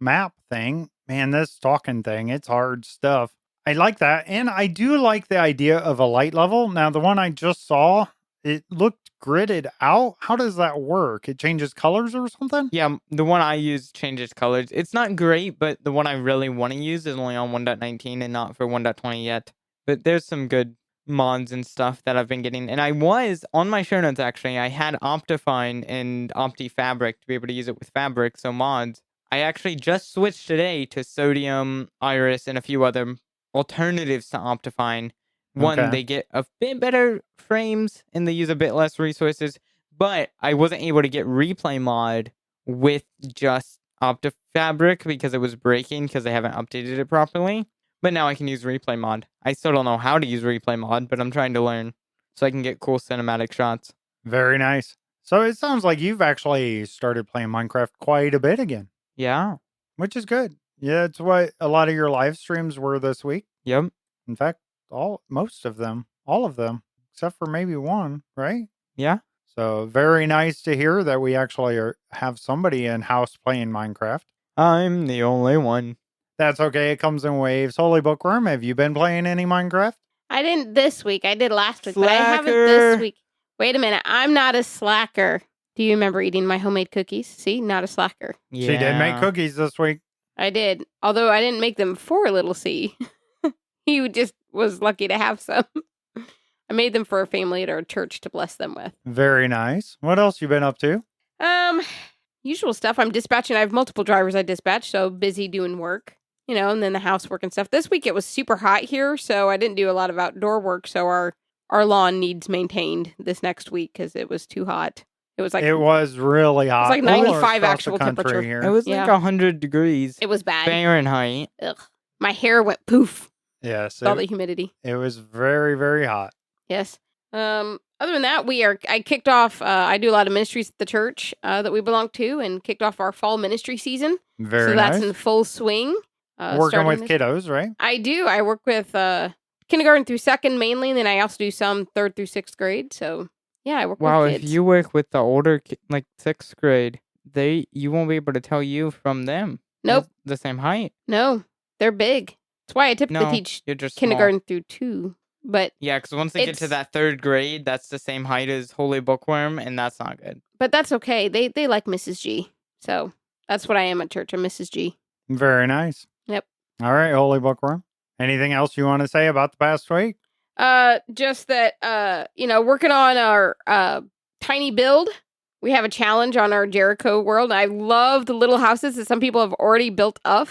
map thing. Man, this talking thing, it's hard stuff. I like that. And I do like the idea of a light level. Now, the one I just saw, it looked gridded out. How does that work? It changes colors or something? Yeah, the one I use changes colors. It's not great, but the one I really want to use is only on 1.19 and not for 1.20 yet. But there's some good mods and stuff that I've been getting. And I was, on my show notes actually, I had Optifine and OptiFabric to be able to use it with Fabric, so mods. I actually just switched today to Sodium, Iris, and a few other alternatives to Optifine. One, Okay. they get a bit better frames and they use a bit less resources, but I wasn't able to get replay mod with just OptiFabric because it was breaking because they haven't updated it properly. But now I can use replay mod. I still don't know how to use replay mod, but I'm trying to learn so I can get cool cinematic shots. Very nice. So it sounds like you've actually started playing Minecraft quite a bit again, Yeah. which is good. Yeah, it's what a lot of your live streams were this week. Yep. In fact, most of them, all of them, except for maybe one, right? Yeah. So very nice to hear that we actually have somebody in house playing Minecraft. I'm the only one. That's okay. It comes in waves. HolyBookworm, have you been playing any Minecraft? I didn't this week. I did last week, but I haven't this Slacker. week. Wait a minute. I'm not a slacker. Do you remember eating my homemade cookies? See, not a slacker. Yeah. She did make cookies this week. I did. Although I didn't make them for little C. He just was lucky to have some. I made them for a family at our church to bless them with. Very nice. What else you been up to? Usual stuff. I'm dispatching. I have multiple drivers I dispatch, so busy doing work, and then the housework and stuff. This week it was super hot here, so I didn't do a lot of outdoor work. So our lawn needs maintained this next week because it was too hot. It was It was really hot. like all 95 across actual the country temperature. here. It was Yeah. like 100 degrees It was bad. Fahrenheit. Ugh. My hair went poof Yes, with all the humidity. it was very, very hot. Yes. Other than that, I kicked off, I do a lot of ministries at the church that we belong to and kicked off our fall ministry season. Very so that's nice. in full swing. Working starting with this- kiddos, right? I do. I work with kindergarten through second mainly, and then I also do some third through sixth grade. So yeah, I work Wow, with if kids. you work with the older, like 6th grade, you won't be able to tell you from them. Nope. It's the same height. No, they're big. That's why I typically No, teach you're just kindergarten through 2. But Yeah, because once they get to It's- that 3rd grade, that's the same height as HolyBookworm, and that's not good. that's okay. They like Mrs. G. So that's what I am at church. I'm Mrs. G. Very nice. Yep. All right, HolyBookworm. Anything else you want to say about the past week? Just that working on our tiny build. We have a challenge on our Jericho world. I love the little houses that some people have already built up.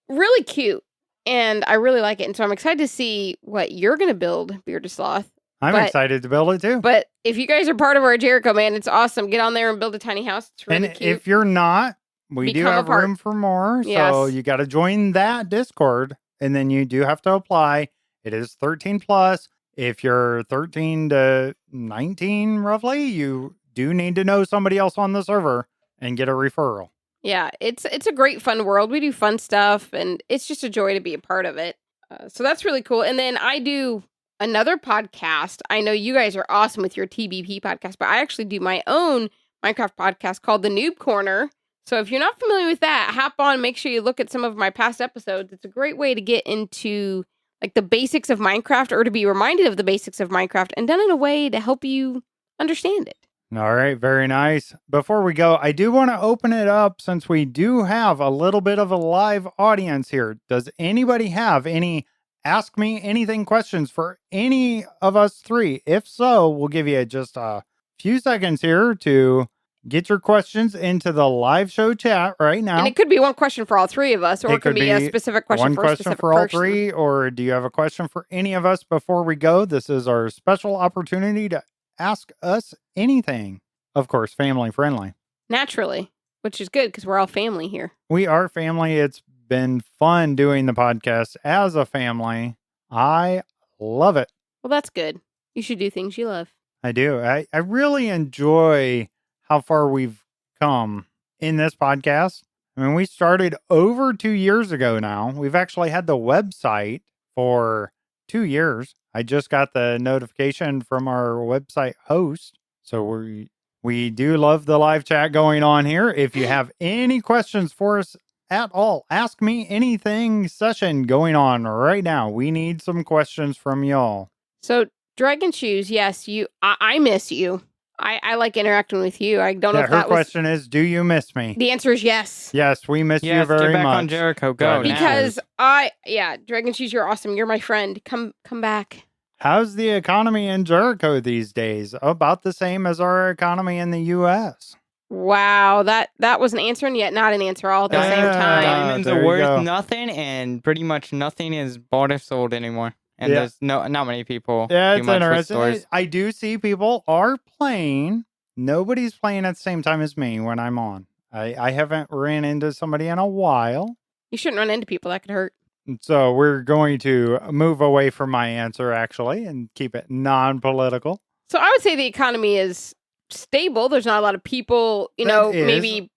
Really cute. And I really like it. And so I'm excited to see what you're going to build, Bearded Sloth. I'm But- excited to build it too. But if you guys are part of our Jericho, man, it's awesome. Get on there and build a tiny house. It's really And cute. if you're not, we do Become a have part. room for more. So Yes. you got to join that Discord and then you do have to apply. It is 13 plus. If you're 13 to 19, roughly, you do need to know somebody else on the server and get a referral. Yeah, it's a great fun world. We do fun stuff, and it's just a joy to be a part of it. So that's really cool. And then I do another podcast. I know you guys are awesome with your TBP podcast, but I actually do my own Minecraft podcast called The Noob Corner. So if you're not familiar with that, hop on, make sure you look at some of my past episodes. It's a great way to get into like the basics of Minecraft or to be reminded of the basics of Minecraft and done in a way to help you understand it. All right, very nice. Before we go, I do want to open it up since we do have a little bit of a live audience here. Does anybody have any Ask Me Anything questions for any of us three? If so, we'll give you just a few seconds here to get your questions into the live show chat right now. And it could be one question for all three of us, or it could be a specific question one for a question specific for all person. three, or do you have a question for any of us before we go? This is our special opportunity to ask us anything. Of course, family friendly. Naturally, which is good because we're all family here. We are family. It's been fun doing the podcast as a family. I love it. Well, that's good. You should do things you love. I do. I really enjoy how far we've come in this podcast. I mean, we started over 2 years ago now. We've actually had the website for 2 years. I just got the notification from our website host. So we do love the live chat going on here. If you have any questions for us at all, ask me anything session going on right now. We need some questions from y'all. So, Dragon Shoes, yes, I miss you. I like interacting with you. I don't know if her that question is, do you miss me? The answer is yes. Yes, we miss you very get back much. on Jericho. Go. Because Dragon Shoes, you're awesome. You're my friend. Come back. How's the economy in Jericho these days? About the same as our economy in the U.S. Wow, that was an answer and yet not an answer all at the same time. Diamonds there are you worth go. nothing, and pretty much nothing is bought or sold anymore. And there's not many people. Yeah, do it's much with interesting. stores. I do see people are playing. Nobody's playing at the same time as me when I'm on. I haven't ran into somebody in a while. You shouldn't run into people. That could hurt. So we're going to move away from my answer, actually, and keep it non-political. So I would say the economy is stable. There's not a lot of people, maybe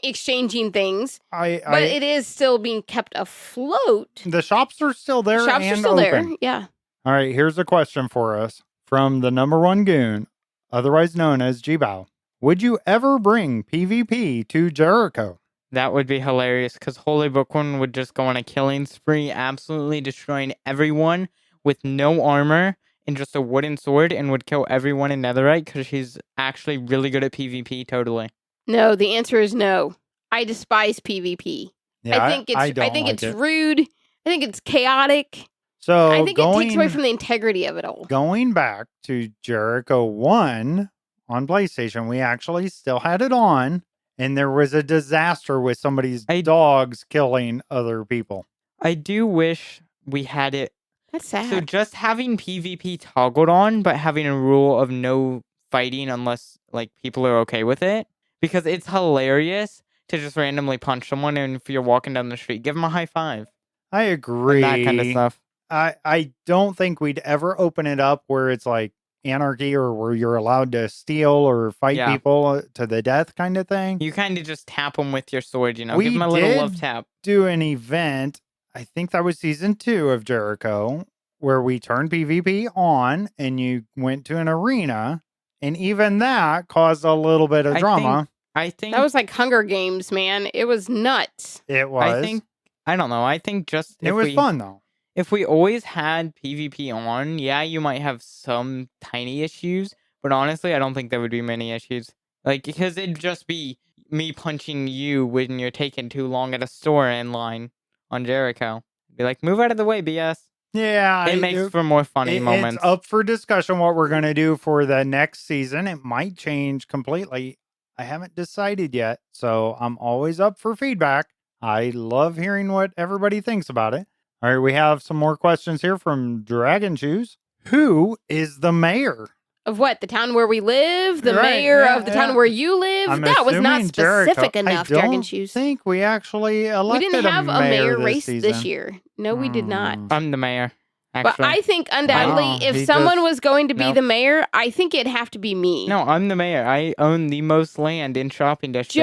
exchanging things. But it is still being kept afloat. The shops are still there. Shops and are still open. there. Yeah. All right, here's a question for us from the number one goon, otherwise known as G-Bow. Would you ever bring PvP to Jericho? That would be hilarious because HolyBookworm would just go on a killing spree, absolutely destroying everyone with no armor and just a wooden sword, and would kill everyone in Netherite because she's actually really good at PvP. Totally. No, the answer is no. I despise PvP. Yeah, I think it's rude. I think it's chaotic. So I think it takes away from the integrity of it all. Going back to Jericho 1 on PlayStation, we actually still had it on, and there was a disaster with somebody's dogs killing other people. I do wish we had it. That's sad. So just having PvP toggled on, but having a rule of no fighting unless people are okay with it. Because it's hilarious to just randomly punch someone, and if you're walking down the street, give them a high five. I agree. And that kind of stuff. I don't think we'd ever open it up where it's like anarchy or where you're allowed to steal or fight people to the death kind of thing. You kind of just tap them with your sword, give We them a little did love tap. do an event, I think that was season 2 of Jericho, where we turned PvP on and you went to an arena, and even that caused a little bit of drama. I think that was like Hunger Games, man. It was nuts. It was. I don't know. I think just it was fun though. If we always had PvP on, you might have some tiny issues, but honestly, I don't think there would be many issues. Because it'd just be me punching you when you're taking too long at a store in line on Jericho. Be like, move out of the way, BS. Yeah. It makes for more funny moments. It's up for discussion what we're going to do for the next season. It might change completely. I haven't decided yet, so I'm always up for feedback. I love hearing what everybody thinks about it. All right, we have some more questions here from Dragon Shoes. Who is the mayor? Of what? The town where we live? The mayor of the town where you live? That was not specific enough, Dragon Shoes. I think we actually elected We didn't have a mayor race season. this year. No, we did not. I'm the mayor. Actually. But I think undoubtedly, if someone was going to be the mayor, I think it'd have to be me. No, I'm the mayor. I own the most land in shopping district.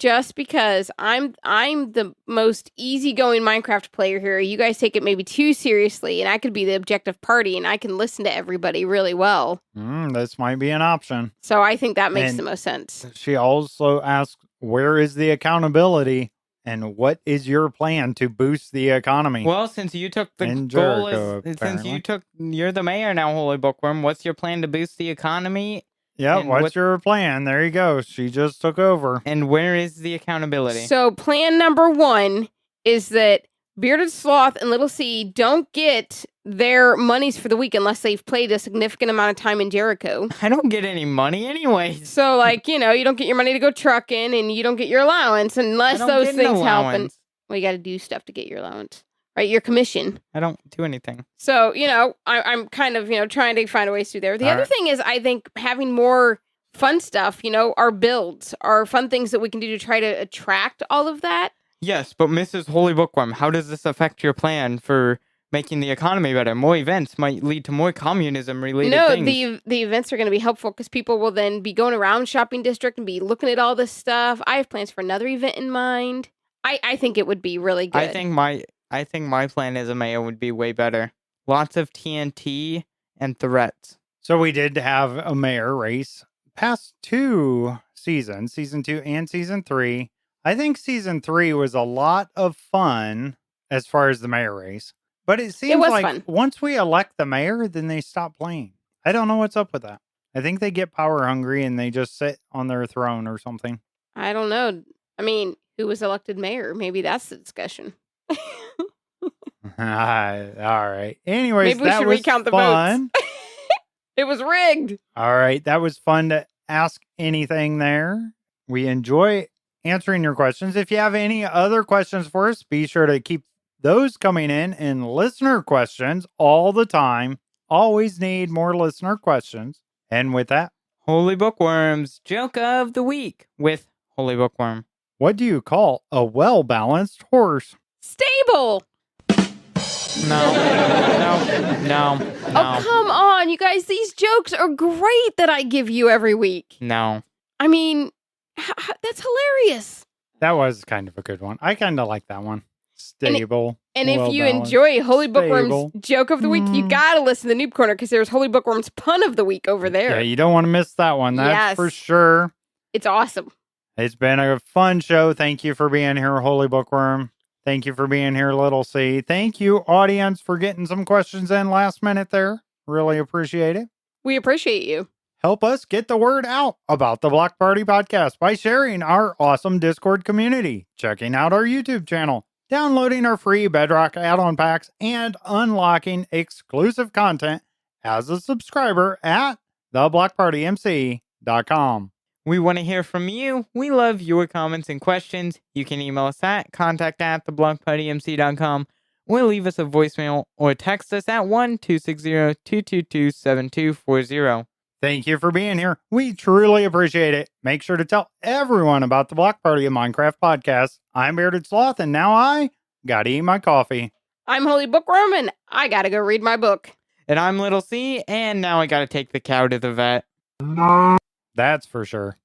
Just because I'm the most easygoing Minecraft player here, you guys take it maybe too seriously, and I could be the objective party, and I can listen to everybody really well. This might be an option. So I think that makes the most sense. She also asked, where is the accountability, and what is your plan to boost the economy? Well, since you took the Jericho, you're the mayor now, HolyBookworm, what's your plan to boost the economy? Yeah, what's your plan? There you go. She just took over. And where is the accountability? So plan number 1 is that Bearded Sloth and Little C don't get their monies for the week unless they've played a significant amount of time in Jericho. I don't get any money anyways. So, like, you don't get your money to go trucking and you don't get your allowance unless I don't those get an things happen. allowance. Well, you got to do stuff to get your allowance, right? Your commission. I don't do anything. So, I'm kind of, trying to find a ways through there. The All other right. thing is, I think having more fun stuff, our builds, our fun things that we can do to try to attract all of that. Yes, but Mrs. HolyBookworm, how does this affect your plan for making the economy better? More events might lead to more communism-related things. The events are going to be helpful because people will then be going around shopping district and be looking at all this stuff. I have plans for another event in mind. I think it would be really good. I think my plan as a mayor would be way better. Lots of TNT and threats. So we did have a mayor race past 2 seasons, season 2 and season 3. I think season 3 was a lot of fun as far as the mayor race. But it seems was like fun. once we elect the mayor, then they stop playing. I don't know what's up with that. I think they get power hungry and they just sit on their throne or something. I don't know. I mean, who was elected mayor? Maybe that's the discussion. All right. Anyways, Maybe we that should was recount the fun. votes. It was rigged. All right. That was fun to ask anything there. We enjoy answering your questions. If you have any other questions for us, be sure to keep those coming in listener questions all the time. Always need more listener questions. And with that, HolyBookworm's joke of the week with HolyBookworm. what do you call a well-balanced horse? Stable. No. Oh, come on. You guys, these jokes are great that I give you every week. No. I mean, that's hilarious. That was kind of a good one. I kind of like that one. Stable. And if you well-balanced, enjoy Holy Bookworm's stable. joke of the week, you gotta listen to Noob Corner because there's Holy Bookworm's pun of the week over there. Yeah, you don't want to miss that one. That's Yes. for sure. It's awesome. It's been a fun show. Thank you for being here, Holy Bookworm. Thank you for being here, Little C. Thank you, audience, for getting some questions in last minute there. Really appreciate it. We appreciate you. Help us get the word out about the Block Party Podcast by sharing our awesome Discord community, checking out our YouTube channel, downloading our free Bedrock add-on packs, and unlocking exclusive content as a subscriber at theblockpartymc.com. We want to hear from you. We love your comments and questions. You can email us at contact@theblockpartymc.com or leave us a voicemail or text us at 1-260-222-7240. Thank you for being here. We truly appreciate it. Make sure to tell everyone about the Block Party of Minecraft podcast. I'm Bearded Sloth, and now I gotta eat my coffee. I'm Holy Bookworm, and I gotta go read my book. And I'm Little C, and now I gotta take the cow to the vet. That's for sure.